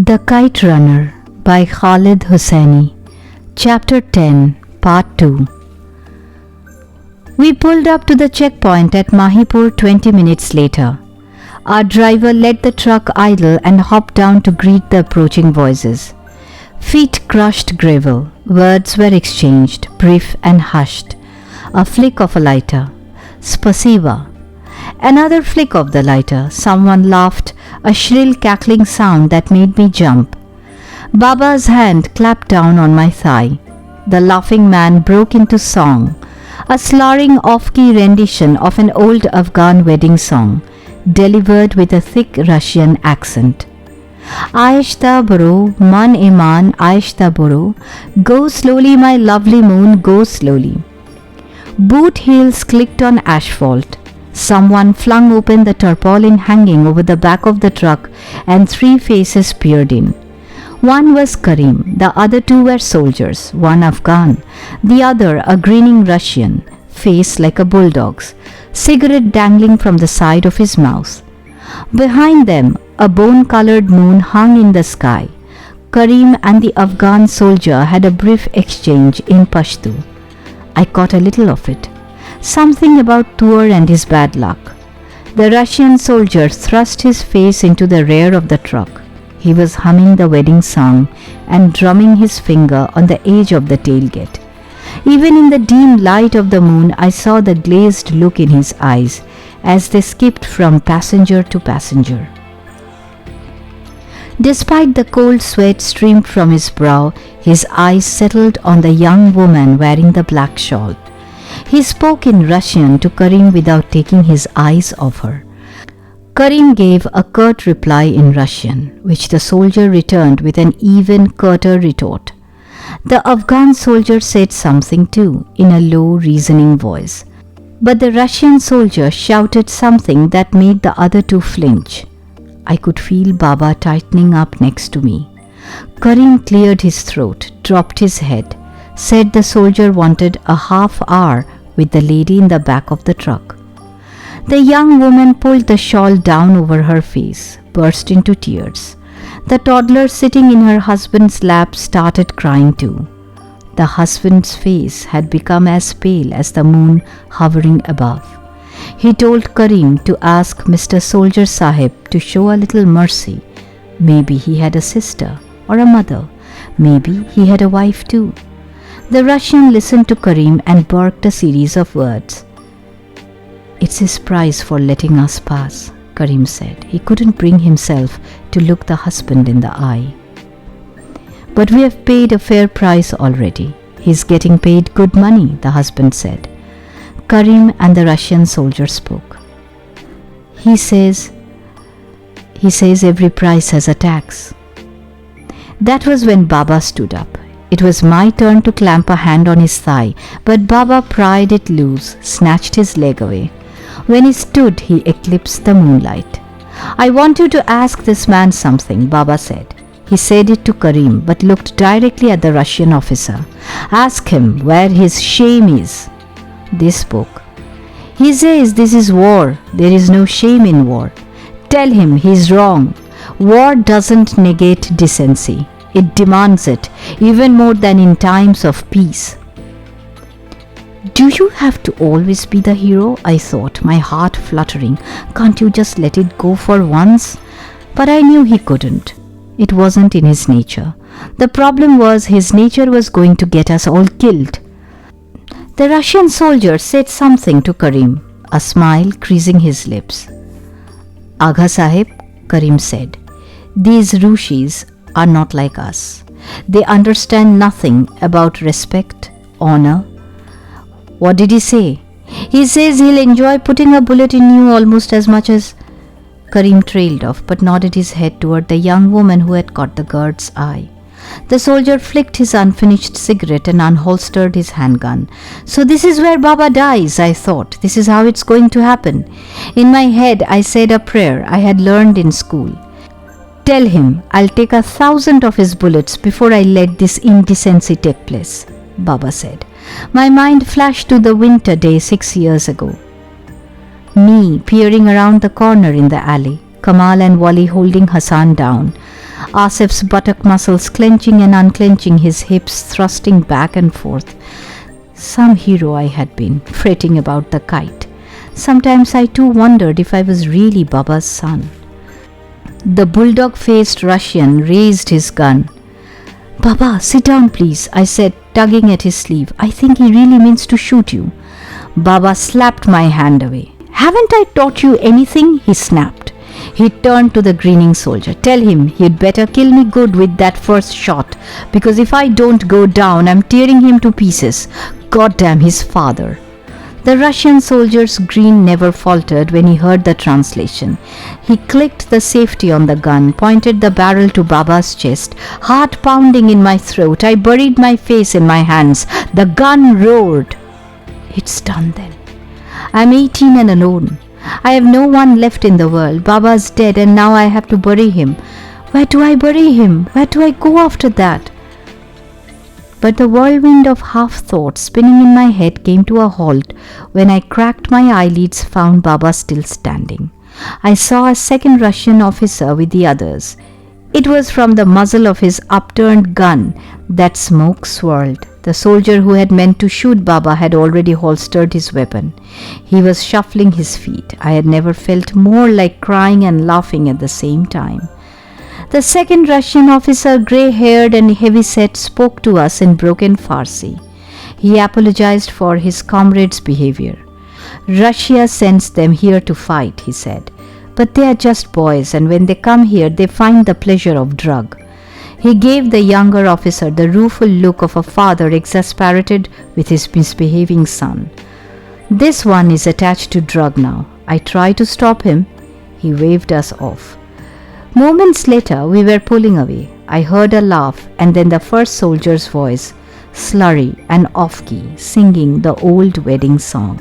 The Kite Runner by Khaled Hosseini. Chapter 10, Part 2. We pulled up to the checkpoint at Mahipur 20 minutes later. Our driver let the truck idle and hopped down to greet the approaching voices. Feet crushed gravel. Words were exchanged, brief and hushed. A flick of a lighter. Spasiba. Another flick of the lighter. Someone laughed, a shrill cackling sound that made me jump. Baba's hand clapped down on my thigh. The laughing man broke into song, a slurring off-key rendition of an old Afghan wedding song, delivered with a thick Russian accent. Aishta baro, man iman, aishta baro, go slowly my lovely moon, go slowly. Boot heels clicked on asphalt. Someone flung open the tarpaulin hanging over the back of the truck and three faces peered in. One was Karim, the other two were soldiers, one Afghan, the other a grinning Russian, face like a bulldog's, cigarette dangling from the side of his mouth. Behind them, a bone-colored moon hung in the sky. Karim and the Afghan soldier had a brief exchange in Pashto. I caught a little of it. Something about Tour and his bad luck. The Russian soldier thrust his face into the rear of the truck. He was humming the wedding song and drumming his finger on the edge of the tailgate. Even in the dim light of the moon, I saw the glazed look in his eyes as they skipped from passenger to passenger. Despite the cold sweat streamed from his brow, his eyes settled on the young woman wearing the black shawl. He spoke in Russian to Karim without taking his eyes off her. Karim gave a curt reply in Russian, which the soldier returned with an even curter retort. The Afghan soldier said something too, in a low, reasoning voice. But the Russian soldier shouted something that made the other two flinch. I could feel Baba tightening up next to me. Karim cleared his throat, dropped his head, said the soldier wanted a half hour with the lady in the back of the truck. The young woman pulled the shawl down over her face, burst into tears. The toddler sitting in her husband's lap started crying too. The husband's face had become as pale as the moon hovering above. He told Karim to ask Mr. Soldier Sahib to show a little mercy. Maybe he had a sister or a mother. Maybe he had a wife too. The Russian listened to Karim and barked a series of words. It's his price for letting us pass, Karim said. He couldn't bring himself to look the husband in the eye. But we have paid a fair price already. He's getting paid good money, the husband said. Karim and the Russian soldier spoke. He says every price has a tax. That was when Baba stood up. It was my turn to clamp a hand on his thigh, but Baba pried it loose, snatched his leg away. When he stood, he eclipsed the moonlight. I want you to ask this man something, Baba said. He said it to Karim, but looked directly at the Russian officer. Ask him where his shame is. They spoke. He says this is war. There is no shame in war. Tell him he's wrong. War doesn't negate decency. It demands it, even more than in times of peace. Do you have to always be the hero? I thought, my heart fluttering. Can't you just let it go for once? But I knew he couldn't. It wasn't in his nature. The problem was his nature was going to get us all killed. The Russian soldier said something to Karim, a smile creasing his lips. Agha Sahib, Karim said, these Rushis are not like us. They understand nothing about respect, honor. What did he say? He says he'll enjoy putting a bullet in you almost as much as... Karim trailed off but nodded his head toward the young woman who had caught the guard's eye. The soldier flicked his unfinished cigarette and unholstered his handgun. So this is where Baba dies, I thought. This is how it's going to happen. In my head, I said a prayer I had learned in school. Tell him I'll take 1,000 of his bullets before I let this indecency take place, Baba said. My mind flashed to the winter day 6 years ago. Me peering around the corner in the alley, Kamal and Wally holding Hassan down. Asif's buttock muscles clenching and unclenching, his hips thrusting back and forth. Some hero I had been, fretting about the kite. Sometimes I too wondered if I was really Baba's son. The bulldog-faced Russian raised his gun. "Baba, sit down please," I said, tugging at his sleeve. "I think he really means to shoot you." Baba slapped my hand away. "Haven't I taught you anything?" he snapped. He turned to the grinning soldier. "Tell him he'd better kill me good with that first shot, because if I don't go down, I'm tearing him to pieces. Goddamn his father." The Russian soldier's grin never faltered when he heard the translation. He clicked the safety on the gun, pointed the barrel to Baba's chest. Heart pounding in my throat, I buried my face in my hands. The gun roared. It's done then. I'm 18 and alone. I have no one left in the world. Baba's dead and now I have to bury him. Where do I bury him? Where do I go after that? But the whirlwind of half-thoughts spinning in my head came to a halt when I cracked my eyelids, found Baba still standing. I saw a second Russian officer with the others. It was from the muzzle of his upturned gun that smoke swirled. The soldier who had meant to shoot Baba had already holstered his weapon. He was shuffling his feet. I had never felt more like crying and laughing at the same time. The second Russian officer, grey-haired and heavy-set, spoke to us in broken Farsi. He apologized for his comrades' behavior. "Russia sends them here to fight," he said. "But they are just boys, and when they come here, they find the pleasure of drug." He gave the younger officer the rueful look of a father exasperated with his misbehaving son. "This one is attached to drug now. I try to stop him." He waved us off. Moments later, we were pulling away. I heard a laugh and then the first soldier's voice, slurry and off-key, singing the old wedding song.